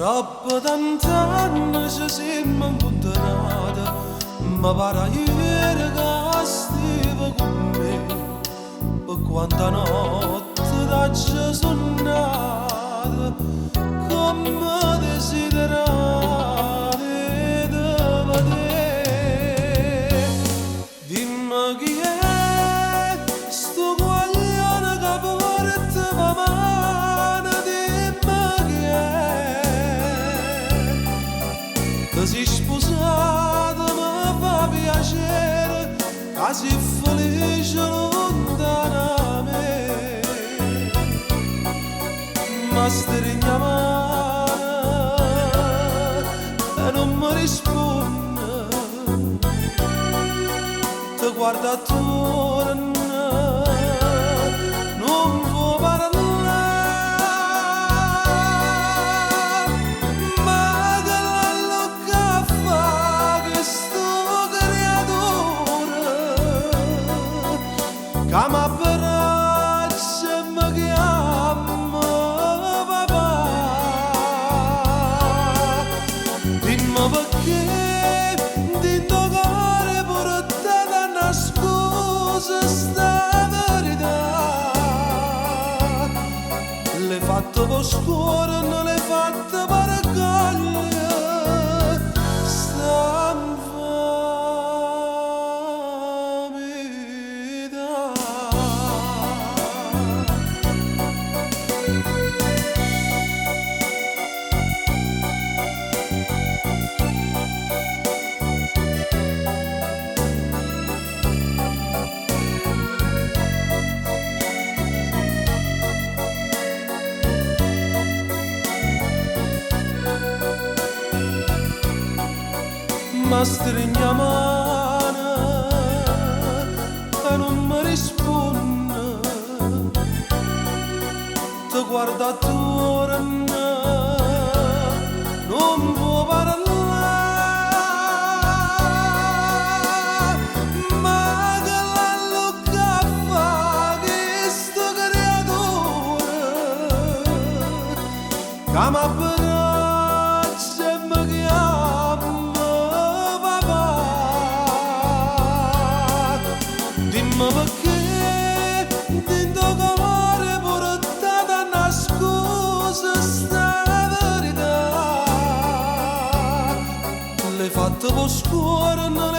Troppo tant'anni ci siamo incontrati, ma pare ieri che stiva con me, per quanta notte t'ho sonnata, come desiderare di vedere. Dimmi chi è sto guaglione che porta la mano, dimmi chi è. Ti sei sposato, mi fa piacere, che sei felice lontana da me. Ma stringi la mano e non mi risponde, ti guarda attorno, non può parlare. Ma che la che fa questo creatore che mi abbraccia e mi chiama papà? Dimmi perché dentro cuore portata una scusa sta verità. L'hai fatto per scuola, non l'hai fatto per cogliere sta ma stringi la mano e non mi risponde, ti guarda attorno, non può parlare. Ma che la che fa questo creatore che mi abbraccia e mi chiama papà? Dimmi perché dentro cuore portata una scusa sta verità. L'hai fatto per scuola, non